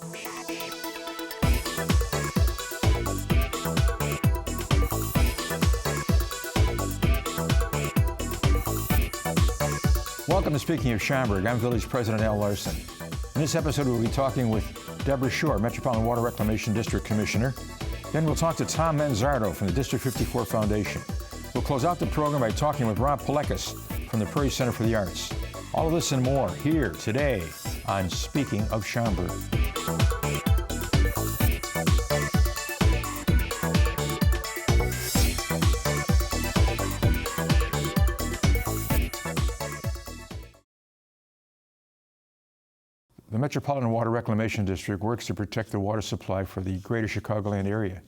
Welcome to Speaking of Schaumburg. I'm Village President Al Larson. In this episode, we'll be talking with Debra Shore, Metropolitan Water Reclamation District Commissioner. Then we'll talk to Tom Manzardo from the District 54 Foundation. We'll close out the program by talking with Rob Pileckis from the Prairie Center for the Arts. All of this and more here today on Speaking of Schaumburg. The Metropolitan Water Reclamation District works to protect the water supply for the greater Chicagoland area.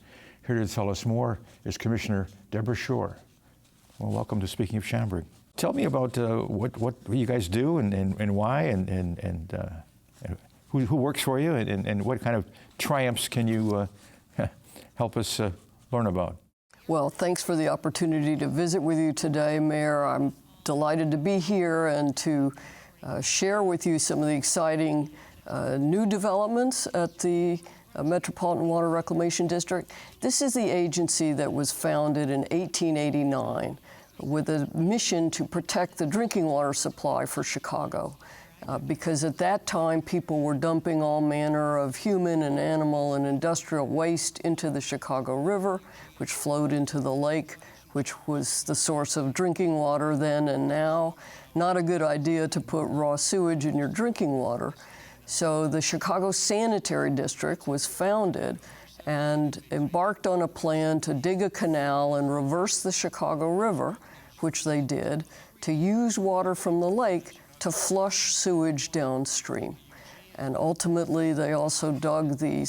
Here to tell us more is Commissioner Debra Shore. Well, welcome to Speaking of Schaumburg. Tell me about what you guys do and why and who works for you and what kind of triumphs can you help us learn about? Well, thanks for the opportunity to visit with you today, Mayor. I'm delighted to be here and to share with you some of the exciting new developments at the Metropolitan Water Reclamation District. This is the agency that was founded in 1889 with a mission to protect the drinking water supply for Chicago. Because at that time, people were dumping all manner of human and animal and industrial waste into the Chicago River, which flowed into the lake, which was the source of drinking water then and now. Not a good idea to put raw sewage in your drinking water. So the Chicago Sanitary District was founded and embarked on a plan to dig a canal and reverse the Chicago River, which they did, to use water from the lake to flush sewage downstream. And ultimately, they also dug the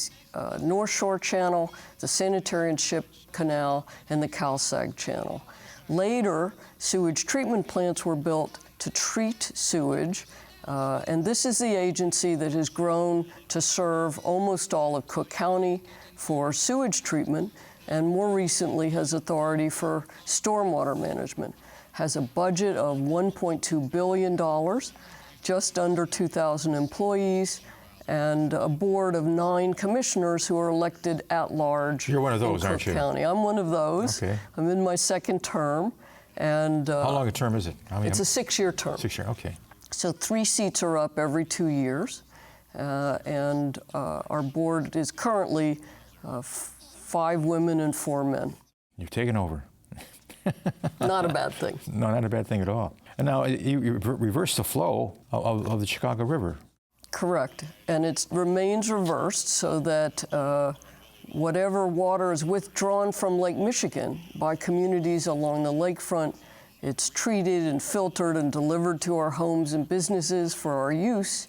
North Shore Channel, the Sanitary and Ship Canal, and the Calsag Channel. Later, sewage treatment plants were built to treat sewage, and this is the agency that has grown to serve almost all of Cook County for sewage treatment, and more recently has authority for stormwater management. Has a budget of $1.2 billion, just under 2,000 employees, and a board of 9 commissioners who are elected at large. You're one of those, aren't you? County. I'm one of those. Okay. I'm in my second term. And how long a term is it? It's a 6-year term. 6-year, okay. So 3 seats are up every 2 years. And our board is currently 5 women and 4 men. You've taken over. Not a bad thing. No, not a bad thing at all. And now you reverse the flow of the Chicago River. Correct. And it remains reversed so that whatever water is withdrawn from Lake Michigan by communities along the lakefront, it's treated and filtered and delivered to our homes and businesses for our use.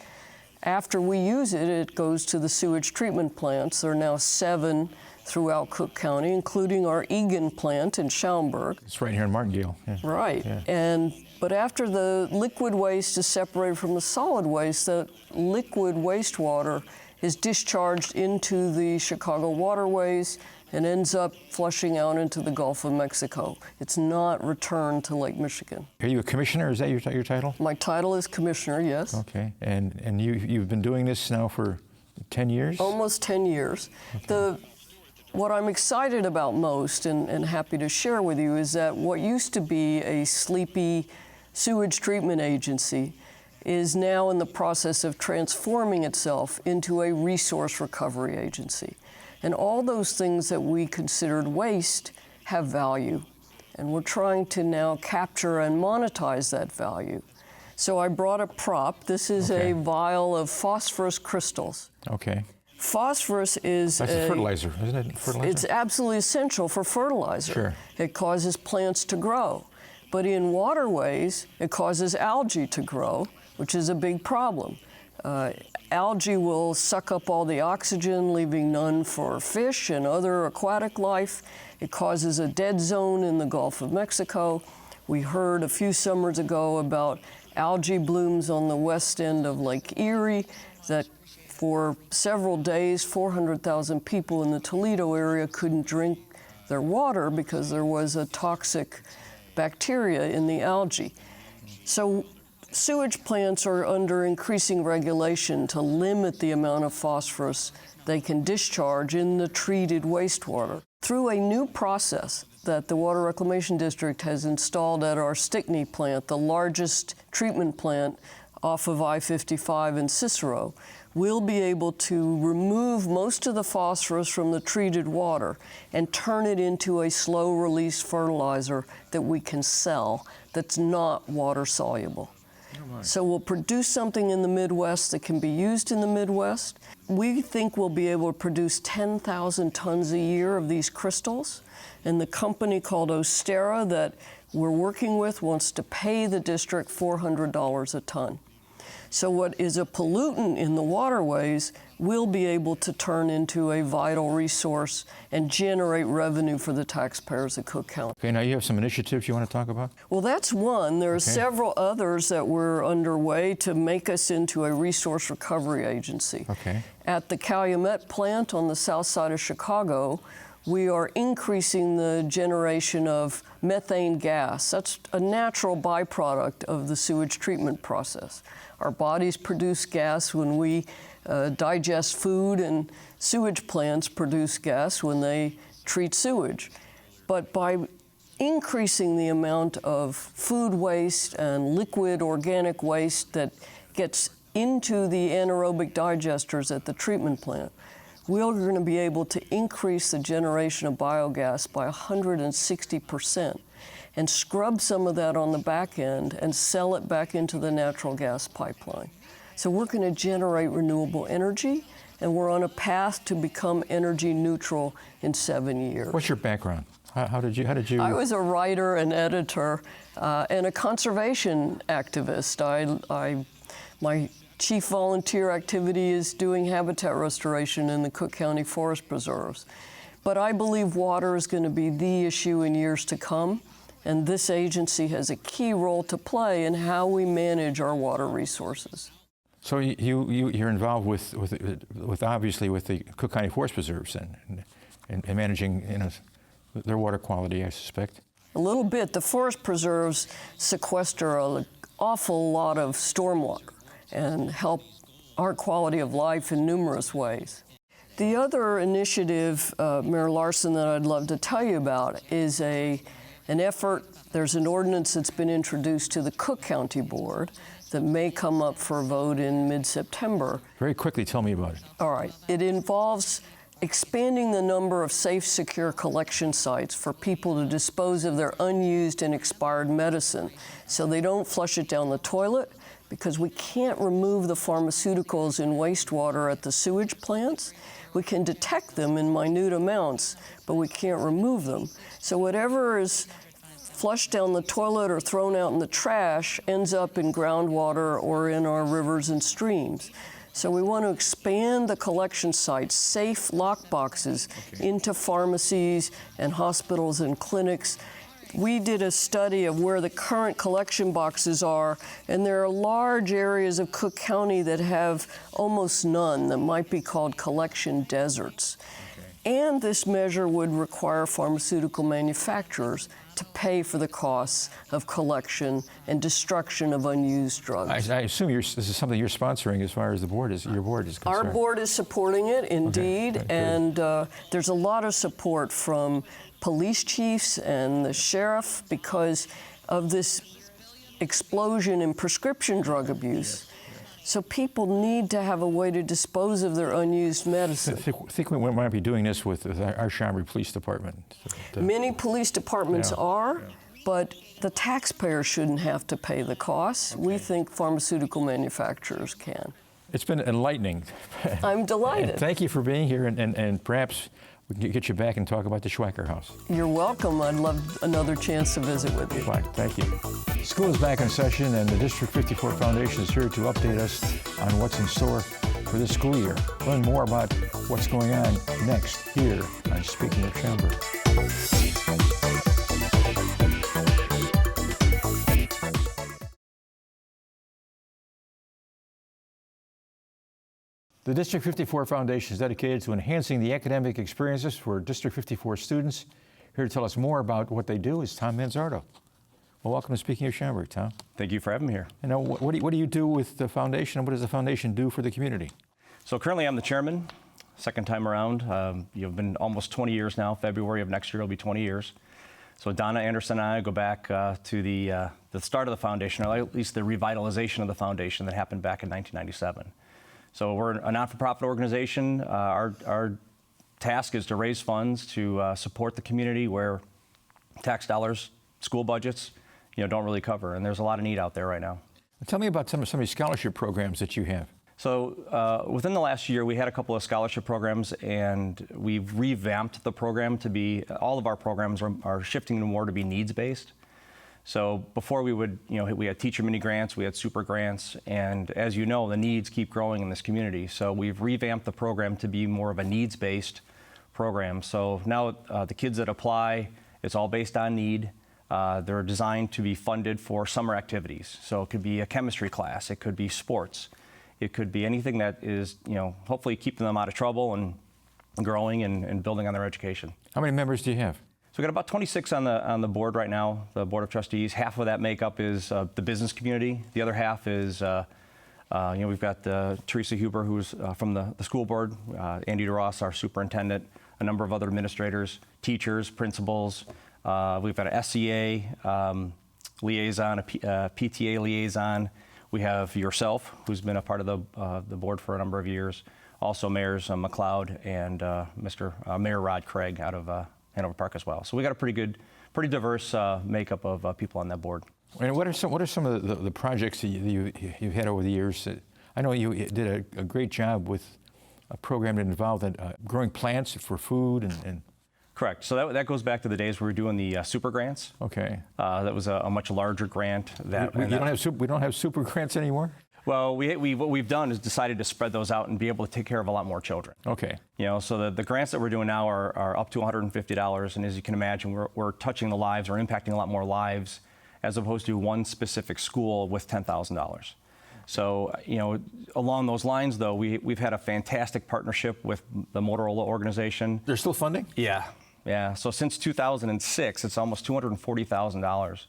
After we use it, it goes to the sewage treatment plants. There are now 7 throughout Cook County, including our Egan plant in Schaumburg. It's right here in Martingale. Yeah. Right. Yeah. But after the liquid waste is separated from the solid waste, the liquid wastewater is discharged into the Chicago waterways and ends up flushing out into the Gulf of Mexico. It's not returned to Lake Michigan. Are you a commissioner? Is that your title? My title is commissioner, yes. Okay. And you've been doing this now for 10 years? Almost 10 years. Okay. What I'm excited about most and happy to share with you is that what used to be a sleepy sewage treatment agency is now in the process of transforming itself into a resource recovery agency. And all those things that we considered waste have value. And we're trying to now capture and monetize that value. So I brought a prop. This is a vial of phosphorus crystals. Okay. Phosphorus is That's a fertilizer, isn't it? Fertilizer? It's absolutely essential for fertilizer. Sure. It causes plants to grow. But in waterways, it causes algae to grow, which is a big problem. Algae will suck up all the oxygen, leaving none for fish and other aquatic life. It causes a dead zone in the Gulf of Mexico. We heard a few summers ago about algae blooms on the west end of Lake Erie that for several days, 400,000 people in the Toledo area couldn't drink their water because there was a toxic bacteria in the algae. So sewage plants are under increasing regulation to limit the amount of phosphorus they can discharge in the treated wastewater. Through a new process that the Water Reclamation District has installed at our Stickney plant, the largest treatment plant off of I-55 in Cicero, we'll be able to remove most of the phosphorus from the treated water and turn it into a slow-release fertilizer that we can sell that's not water-soluble. So we'll produce something in the Midwest that can be used in the Midwest. We think we'll be able to produce 10,000 tons a year of these crystals. And the company called Ostera that we're working with wants to pay the district $400 a ton. So what is a pollutant in the waterways will be able to turn into a vital resource and generate revenue for the taxpayers of Cook County. Okay, now you have some initiatives you want to talk about? Well, that's one. There are several others that were underway to make us into a resource recovery agency. Okay. At the Calumet plant on the south side of Chicago, we are increasing the generation of methane gas. That's a natural byproduct of the sewage treatment process. Our bodies produce gas when we digest food, and sewage plants produce gas when they treat sewage. But by increasing the amount of food waste and liquid organic waste that gets into the anaerobic digesters at the treatment plant, we're going to be able to increase the generation of biogas by 160% and scrub some of that on the back end and sell it back into the natural gas pipeline. So we're going to generate renewable energy, and we're on a path to become energy neutral in 7 years. What's your background? How did you? I was a writer and editor and a conservation activist. My chief volunteer activity is doing habitat restoration in the Cook County Forest Preserves. But I believe water is going to be the issue in years to come, and this agency has a key role to play in how we manage our water resources. So you're involved with obviously with the Cook County Forest Preserves and managing their water quality, I suspect. A little bit. The forest preserves sequester an awful lot of stormwater and help our quality of life in numerous ways. The other initiative, Mayor Larson, that I'd love to tell you about is an effort. There's an ordinance that's been introduced to the Cook County Board that may come up for a vote in mid-September. Very quickly, tell me about it. All right. It involves expanding the number of safe, secure collection sites for people to dispose of their unused and expired medicine so they don't flush it down the toilet, because we can't remove the pharmaceuticals in wastewater at the sewage plants. We can detect them in minute amounts, but we can't remove them. So whatever is flushed down the toilet or thrown out in the trash ends up in groundwater or in our rivers and streams. So we want to expand the collection sites, safe lock boxes, into pharmacies and hospitals and clinics. We did a study of where the current collection boxes are, and there are large areas of Cook County that have almost none, that might be called collection deserts. And this measure would require pharmaceutical manufacturers to pay for the costs of collection and destruction of unused drugs. I assume this is something you're sponsoring as far as your board is concerned. Our board is supporting it, indeed, Okay. and there's a lot of support from police chiefs and the sheriff because of this explosion in prescription drug abuse. So people need to have a way to dispose of their unused medicine. I think we might be doing this with our Schaumburg Police Department. Many police departments are, but the taxpayer shouldn't have to pay the costs. We think pharmaceutical manufacturers can. It's been enlightening. I'm delighted. And thank you for being here, and perhaps we can get you back and talk about the Schweiker House. You're welcome. I'd love another chance to visit with you. Fine, thank you. School is back in session, and the District 54 Foundation is here to update us on what's in store for this school year. Learn more about what's going on next here on Speaking of Schaumburg. The District 54 Foundation is dedicated to enhancing the academic experiences for District 54 students. Here to tell us more about what they do is Tom Manzardo. Well, welcome to Speaking of Schaumburg, Tom. Thank you for having me here. You know, what do you do with the foundation, and what does the foundation do for the community? So currently I'm the chairman, second time around. You've been almost 20 years now. February of next year will be 20 years. So Donna Anderson and I go back to the start of the foundation, or at least the revitalization of the foundation that happened back in 1997. So we're a not-for-profit organization. Our task is to raise funds to support the community where tax dollars, school budgets, don't really cover, and there's a lot of need out there right now. Tell me about some of these scholarship programs that you have. So within the last year, we had a couple of scholarship programs, and we've revamped the program to be, all of our programs are shifting more to be needs-based. So before we had teacher mini grants, we had super grants, and as you know, the needs keep growing in this community. So we've revamped the program to be more of a needs-based program. So now the kids that apply, it's all based on need. They're designed to be funded for summer activities. So it could be a chemistry class, it could be sports, it could be anything that is, hopefully keeping them out of trouble and growing and building on their education. How many members do you have? So we've got about 26 on the board right now, the Board of Trustees. Half of that makeup is the business community. The other half is, we've got Teresa Huber, who's from the school board, Andy DeRoss, our superintendent, a number of other administrators, teachers, principals. We've got an SCA liaison, a PTA liaison. We have yourself, who's been a part of the board for a number of years. Also Mayors McLeod and Mayor Rod Craig out of Hanover Park as well. So we got a pretty diverse makeup of people on that board. And what are some of the projects that you've had over the years? I know you did a great job with a program that involved growing plants for food and Correct. So that goes back to the days we were doing the super grants. Okay. That was a much larger grant. We don't have super grants anymore? Well, what we've done is decided to spread those out and be able to take care of a lot more children. Okay. So the grants that we're doing now are up to $150, and as you can imagine, we're touching the lives or impacting a lot more lives as opposed to one specific school with $10,000. So, along those lines, though, we've had a fantastic partnership with the Motorola organization. They're still funding? Yeah. So since 2006, it's almost $240,000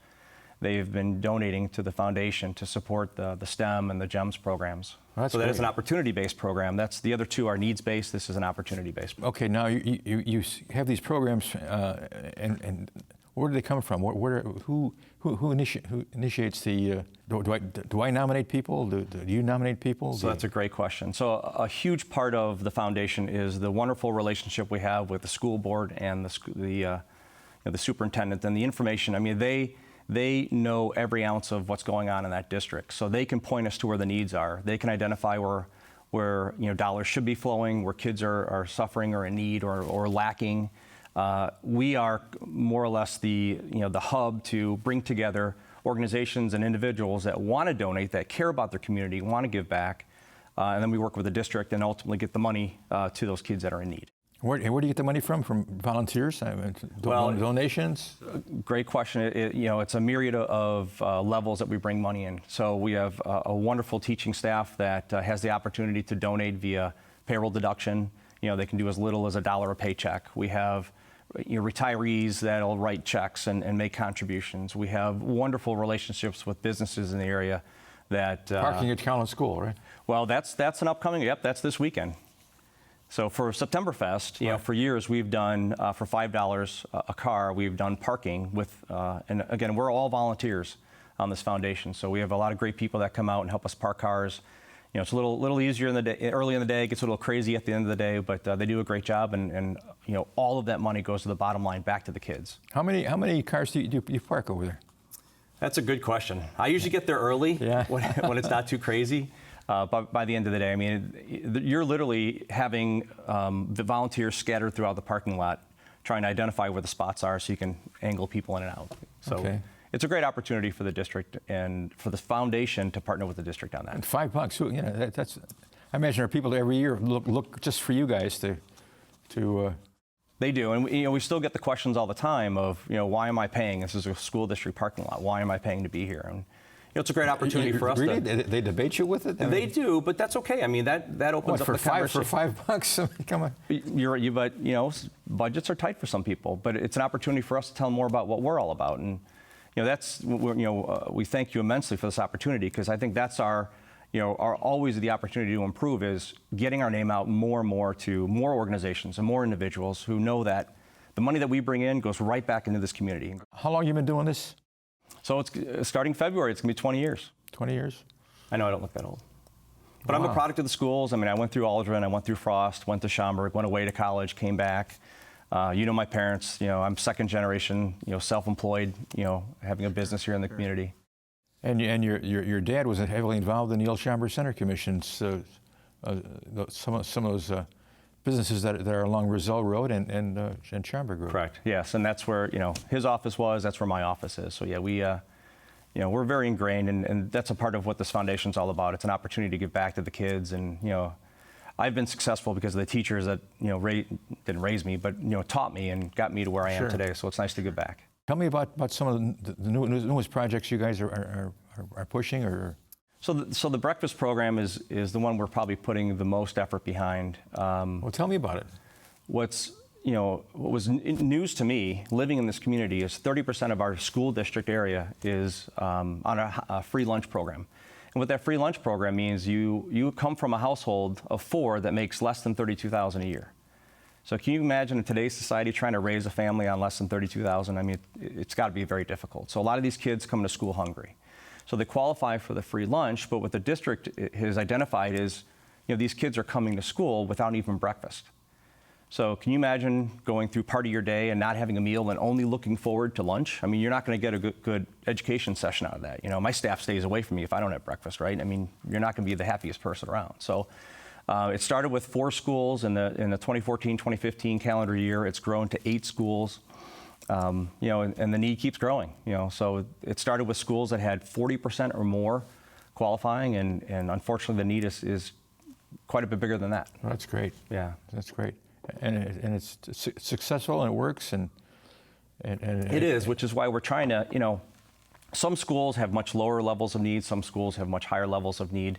they've been donating to the foundation to support the STEM and the GEMS programs. Well, so that is an opportunity-based program. The other two are needs-based. This is an opportunity-based program. Okay, now you have these programs, and where do they come from? Who initiates the? Do I nominate people? Do you nominate people? So that's a great question. So a huge part of the foundation is the wonderful relationship we have with the school board and the superintendent and the information. I mean, they know every ounce of what's going on in that district, so they can point us to where the needs are. They can identify where dollars should be flowing, where kids are suffering or in need or lacking. We are more or less the hub to bring together organizations and individuals that want to donate, that care about their community, want to give back, and then we work with the district and ultimately get the money to those kids that are in need. Where do you get the money from? From volunteers? Donations? Great question. It's a myriad of levels that we bring money in. So we have a wonderful teaching staff that has the opportunity to donate via payroll deduction. They can do as little as $1 a paycheck. We have retirees that'll write checks and make contributions. We have wonderful relationships with businesses in the area that parking at Collins School, right? Well, that's an upcoming. Yep, that's this weekend. So for Septemberfest, right. For years we've done for $5 a car. We've done parking with, and again, we're all volunteers on this foundation. So we have a lot of great people that come out and help us park cars. It's a little easier in the day, early in the day. It gets a little crazy at the end of the day, but they do a great job, and all of that money goes to the bottom line, back to the kids. How many cars do you park over there? That's a good question. I usually get there early when it's not too crazy. But by the end of the day, I mean, you're literally having the volunteers scattered throughout the parking lot, trying to identify where the spots are so you can angle people in and out. So it's a great opportunity for the district and for the foundation to partner with the district on that. And $5, that's. I imagine there are people every year look just for you guys to. They do, and we still get the questions all the time of why am I paying? This is a school district parking lot. Why am I paying to be here? And it's a great opportunity for us. Really? They debate you with it? They do, but that's okay. I mean, that opens up the conversation. For $5? Come on. But budgets are tight for some people. But it's an opportunity for us to tell them more about what we're all about. And we thank you immensely for this opportunity, because I think that's our always the opportunity to improve, is getting our name out more and more to more organizations and more individuals who know that the money that we bring in goes right back into this community. How long have you been doing this? So it's starting February, it's going to be 20 years. 20 years? I know I don't look that old. But Wow. I'm a product of the schools. I mean, I went through Aldrin, I went through Frost, went to Schaumburg, went away to college, came back. My parents, I'm second generation, self-employed, having a business here in the community. And your dad was heavily involved in the old Schaumburg Center Commission. So some of those businesses that are along Rizal Road and Schaumburg Road. Correct. Yes, and that's where his office was. That's where my office is. So yeah, we're very ingrained, and that's a part of what this foundation's all about. It's an opportunity to give back to the kids, and I've been successful because of the teachers that didn't raise me, but taught me and got me to where I am today. So it's nice to give back. Tell me about some of the newest projects you guys are pushing, or. So the breakfast program is the one we're probably putting the most effort behind. Well, tell me about it. What was news to me living in this community is 30% of our school district area is on a free lunch program. And what that free lunch program means, you come from a household of 4 that makes less than $32,000 a year. So can you imagine in today's society trying to raise a family on less than $32,000? I mean, it's got to be very difficult. So a lot of these kids come to school hungry. So they qualify for the free lunch, but what the district has identified is, these kids are coming to school without even breakfast. So can you imagine going through part of your day and not having a meal and only looking forward to lunch? I mean, you're not going to get a good education session out of that. My staff stays away from me if I don't have breakfast, right? I mean, you're not going to be the happiest person around. So it started with 4 schools in the 2014-2015 calendar year. It's grown to 8 schools. And the need keeps growing. So it started with schools that had 40% or more qualifying, and unfortunately the need is quite a bit bigger than that. Well, that's great. Yeah, that's great, and it's successful, and it works, and it is, which is why we're trying to. Some schools have much lower levels of need. Some schools have much higher levels of need.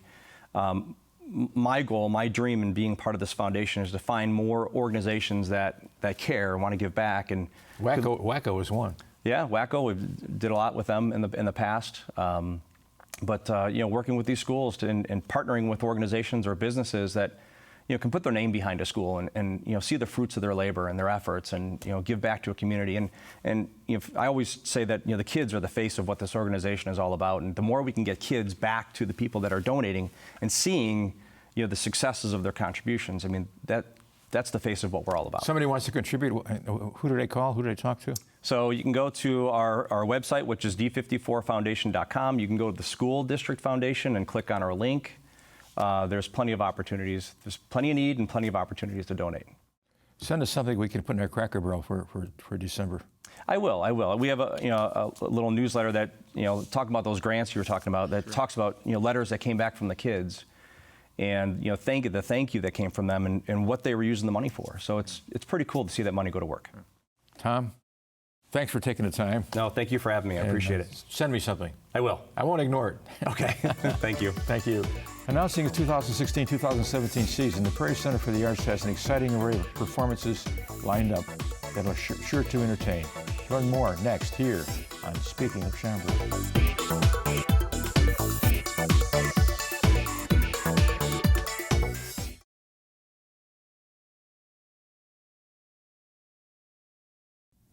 My goal, my dream in being part of this foundation is to find more organizations that care and want to give back. And WACO is one. Yeah, WACO, we did a lot with them in the past. But working with these schools and partnering with organizations or businesses that can put their name behind a school and see the fruits of their labor and their efforts, and give back to a community. And I always say that the kids are the face of what this organization is all about. And the more we can get kids back to the people that are donating and seeing the successes of their contributions, I mean that's the face of what we're all about. Somebody wants to contribute. Who do they call? Who do they talk to? So you can go to our website, which is d54foundation.com. You can go to the School District Foundation and click on our link. There's plenty of opportunities. There's plenty of need and plenty of opportunities to donate. Send us something we can put in our Cracker Barrel for December. I will. We have a little newsletter that talk about those grants you were talking about. That talks about letters that came back from the kids, and the thank you that came from them, and what they were using the money for. So it's pretty cool to see that money go to work. Tom, thanks for taking the time. No, thank you for having me. I appreciate it. Send me something. I will. I won't ignore it. Okay. Thank you. Thank you. Announcing the 2016-2017 season, the Prairie Center for the Arts has an exciting array of performances lined up that are sure to entertain. Learn more next here on Speaking of Schaumburg.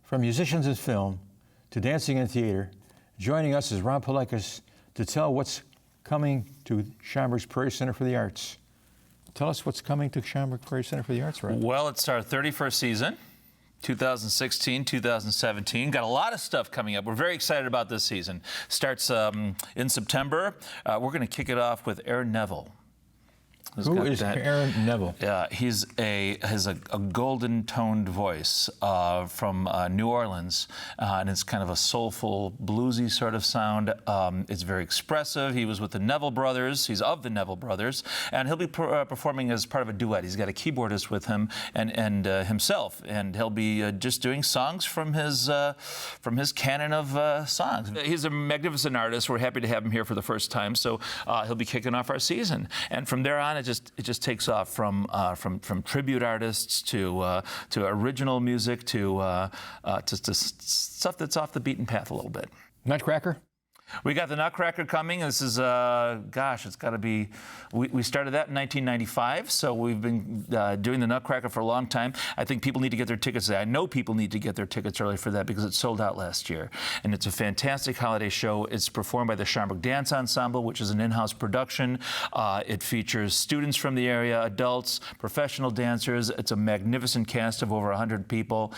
From musicians in film to dancing and theater, joining us is Rob Pileckis to tell what's coming to Schaumburg's Prairie Center for the Arts. Tell us what's coming to Schaumburg Prairie Center for the Arts, Rob. Well, it's our 31st season, 2016, 2017. Got a lot of stuff coming up. We're very excited about this season. Starts in September. We're going to kick it off with Aaron Neville. Who is Aaron Neville? Yeah, has a golden toned voice from New Orleans, and it's kind of a soulful, bluesy sort of sound. It's very expressive. He was with the Neville Brothers. He's of the Neville Brothers, and he'll be performing as part of a duet. He's got a keyboardist with him and himself, and he'll be just doing songs from his canon of songs. He's a magnificent artist. We're happy to have him here for the first time. So he'll be kicking off our season, and from there on, it just takes off from tribute artists to original music to stuff that's off the beaten path a little bit. Nutcracker? We got the Nutcracker coming. This is, gosh, it's got to be, we started that in 1995, so we've been doing the Nutcracker for a long time. I think people need to get their tickets. I know people need to get their tickets early for that because it sold out last year. And it's a fantastic holiday show. It's performed by the Schaumburg Dance Ensemble, which is an in-house production. It features students from the area, adults, professional dancers. It's a magnificent cast of over 100 people.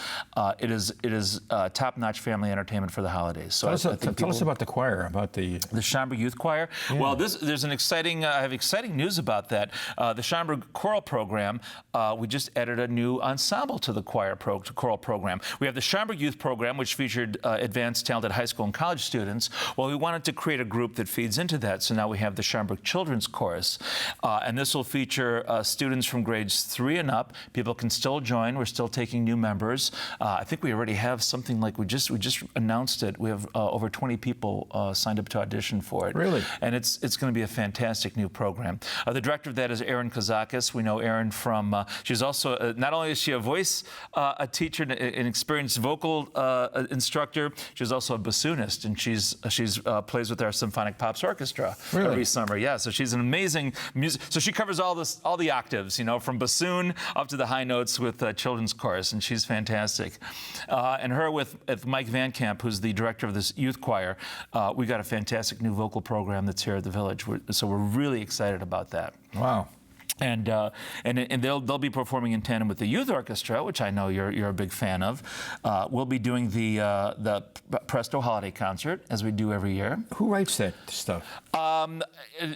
It is top-notch family entertainment for the holidays. So Tell us about the choir. About the Schaumburg Youth Choir. Yeah. Well, there's an exciting. I have exciting news about that. The Schaumburg Choral Program. We just added a new ensemble to the choral program. We have the Schaumburg Youth Program, which featured advanced, talented high school and college students. Well, we wanted to create a group that feeds into that. So now we have the Schaumburg Children's Chorus, and this will feature students from grades 3 and up. People can still join. We're still taking new members. I think we already have something like we just announced it. We have over 20 people signed up to audition for it. Really? And it's going to be a fantastic new program. The director of that is Erin Kazakis. We know Erin from, she's also, not only is she a voice a teacher, an experienced vocal instructor, she's also a bassoonist, and she's plays with our Symphonic Pops Orchestra every summer. Yeah, so she's an amazing music. So she covers all the octaves, you know, from bassoon up to the high notes with children's chorus, and she's fantastic. And her with Mike Van Camp, who's the director of this youth choir, we got a fantastic new vocal program that's here at the Village. So we're really excited about that. Wow. And they'll be performing in tandem with the youth orchestra, which I know you're a big fan of. We'll be doing the Presto Holiday Concert, as we do every year. Who writes that stuff? An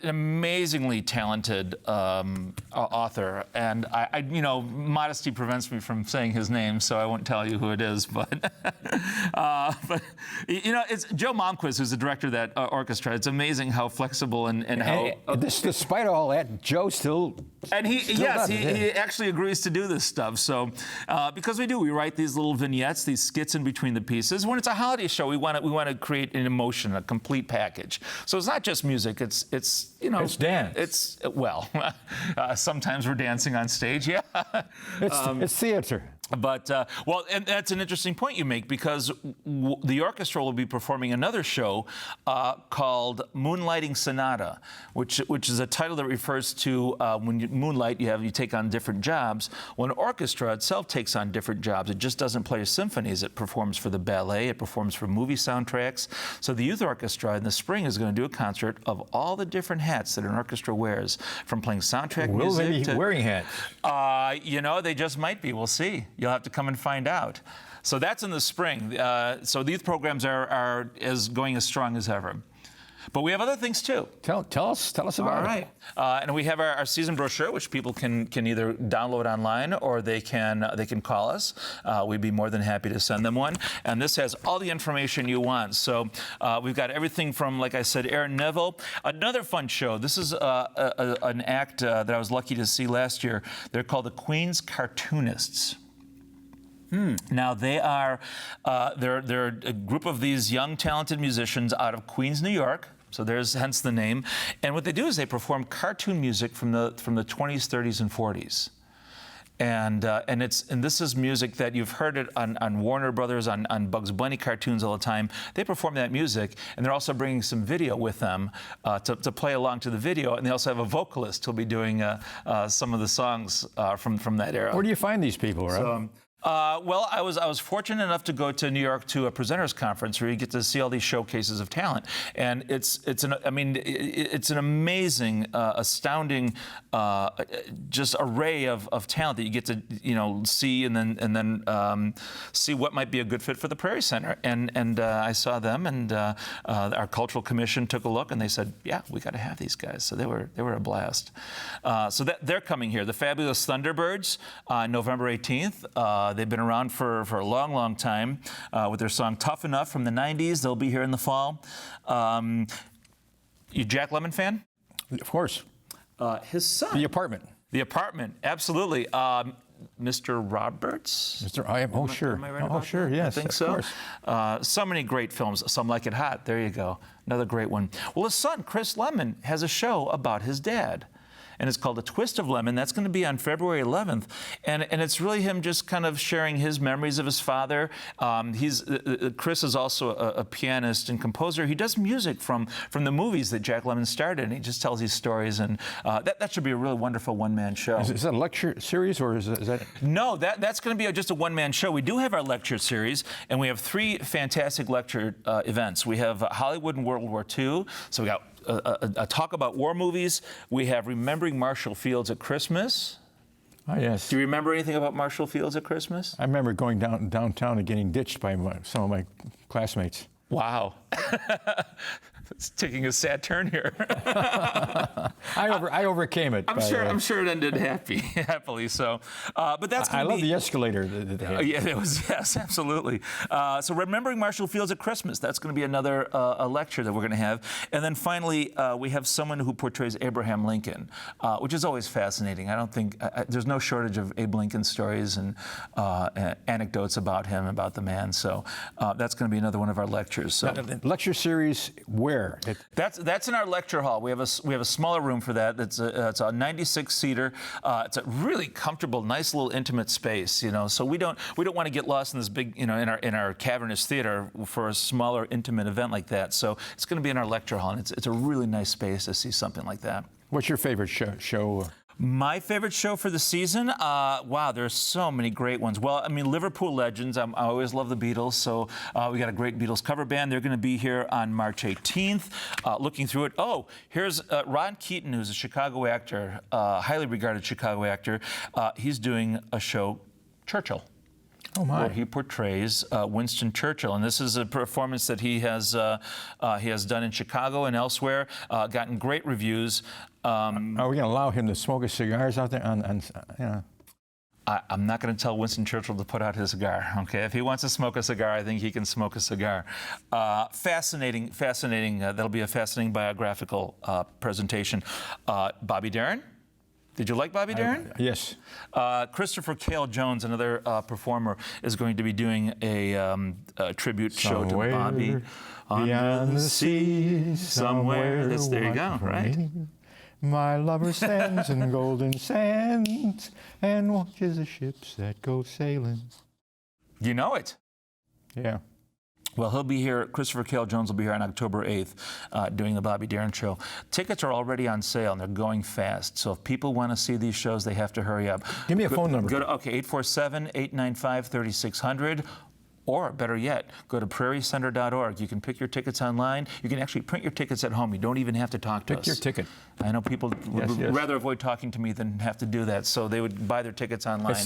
amazingly talented author, and I modesty prevents me from saying his name, so I won't tell you who it is. But it's Joe Momquist, who's the director of that orchestra. It's amazing how flexible and how. Despite all that, Joe still. And he actually agrees to do this stuff. So because we write these little vignettes, these skits in between the pieces. When it's a holiday show, we want to create an emotion, a complete package. So it's not just music. It's dance. It's sometimes we're dancing on stage. Yeah. It's theater. But, and that's an interesting point you make, because the orchestra will be performing another show called Moonlighting Sonata, which is a title that refers to when you moonlight, you take on different jobs. Well, an orchestra itself takes on different jobs. It just doesn't play symphonies. It performs for the ballet. It performs for movie soundtracks. So the youth orchestra in the spring is going to do a concert of all the different hats that an orchestra wears, from playing soundtrack music Will they be wearing hats? They just might be. We'll see. You'll have to come and find out. So that's in the spring. So the youth programs are as going as strong as ever. But we have other things too. Tell us about it. All right. And we have our season brochure, which people can either download online or they can call us. We'd be more than happy to send them one. And this has all the information you want. So we've got everything from, like I said, Aaron Neville. Another fun show. This is an act that I was lucky to see last year. They're called the Queen's Cartoonists. Now they are they're a group of these young talented musicians out of Queens, New York. So there's hence the name. And what they do is they perform cartoon music from the 20s, 30s, and 40s. And this is music that you've heard it on Warner Brothers, on Bugs Bunny cartoons all the time. They perform that music, and they're also bringing some video with them to play along to the video. And they also have a vocalist who'll be doing some of the songs from that era. Where do you find these people, Rob? Well, I was fortunate enough to go to New York to a presenters conference where you get to see all these showcases of talent, and it's an amazing, astounding, just array of talent that you get to see and then see what might be a good fit for the Prairie Center. And I saw them, and our cultural commission took a look, and they said, yeah, we got to have these guys. So they were a blast. So they're coming here. The Fabulous Thunderbirds, November 18th. They've been around for a long, long time with their song Tough Enough from the 90s. They'll be here in the fall. You Jack Lemmon fan? Of course. His son. The Apartment. The Apartment, absolutely. Mr. Roberts? Sure. Am I right about Oh, sure, that? yes, I think of so. course. So many great films. Some Like It Hot. There you go. Another great one. Well, his son, Chris Lemmon, has a show about his dad. and it's called A Twist of Lemon. That's going to be on February 11th, and it's really him just kind of sharing his memories of his father. Chris is also a pianist and composer. He does music from the movies that Jack Lemmon starred in, and he just tells these stories, and that should be a really wonderful one-man show. Is that a lecture series, or is that? No, that's going to be just a one-man show. We do have our lecture series, and we have 3 fantastic lecture events. We have Hollywood and World War II, so we got a talk about war movies. We have Remembering Marshall Fields at Christmas. Oh, yes. Do you remember anything about Marshall Fields at Christmas? I remember going downtown and getting ditched by some of my classmates. Wow. It's taking a sad turn here. I overcame it. I'm sure it ended happily. So, but that's. I love the escalator that they had. Yeah, it was. Yes, absolutely. So, Remembering Marshall Fields at Christmas. That's going to be another a lecture that we're going to have. And then finally, we have someone who portrays Abraham Lincoln, which is always fascinating. I don't think there's no shortage of Abe Lincoln stories and anecdotes about him, about the man. So, that's going to be another one of our lectures. So, lecture series where? That's in our lecture hall. We have a smaller room for that. It's a 96-seater. It's a really comfortable, nice little intimate space. So we don't want to get lost in this big, in our cavernous theater for a smaller, intimate event like that. So it's going to be in our lecture hall, and it's a really nice space to see something like that. What's your favorite show? My favorite show for the season? Wow, there's so many great ones. Well, I mean, Liverpool Legends. I always love the Beatles, so we got a great Beatles cover band. They're going to be here on March 18th. Looking through it, here's Ron Keaton, who's a Chicago actor, highly regarded Chicago actor. He's doing a show, Churchill. Oh my! Where he portrays Winston Churchill, and this is a performance that he has done in Chicago and elsewhere. Gotten great reviews. Are we going to allow him to smoke his cigars out there? I'm not going to tell Winston Churchill to put out his cigar. Okay, if he wants to smoke a cigar, I think he can smoke a cigar. Fascinating. That'll be a fascinating biographical presentation. Bobby Darin. Did you like Bobby Darin? Yes. Christopher Cale Jones, another performer, is going to be doing a tribute show to Bobby. Beyond the sea, somewhere. There you go, right? My lover stands in golden sands and watches the ships that go sailing. You know it. Yeah. Well, he'll be here. Christopher Cale Jones will be here on October 8th doing the Bobby Darin Show. Tickets are already on sale, and they're going fast. So if people want to see these shows, they have to hurry up. Give me a phone number. Go to 847-895-3600. Or better yet, go to prairiecenter.org. You can pick your tickets online. You can actually print your tickets at home. You don't even have to talk to us. Pick your ticket. I know people would rather avoid talking to me than have to do that, so they would buy their tickets online.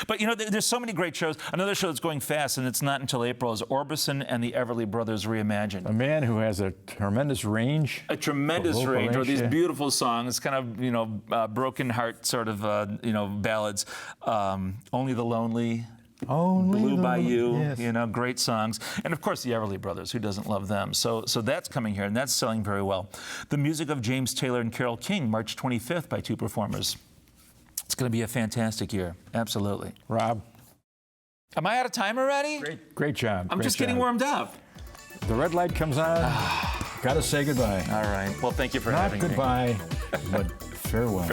But there's so many great shows. Another show that's going fast, and it's not until April, is Orbison and the Everly Brothers Reimagined. A man who has a tremendous range. A tremendous range, or these beautiful songs, kind of, broken heart sort of, ballads. Only the Lonely. Blue Bayou, yes. Great songs. And of course the Everly Brothers, who doesn't love them? So that's coming here, and that's selling very well. The music of James Taylor and Carole King, March 25th by 2 performers. It's going to be a fantastic year, absolutely. Rob. Am I out of time already? Great job. I'm just getting warmed up. The red light comes on. Got to say goodbye. All right. Well, thank you for having me. Not goodbye, but farewell.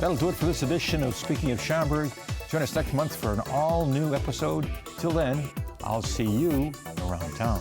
That'll do it for this edition of Speaking of Schaumburg. Join us next month for an all-new episode. Till then, I'll see you around town.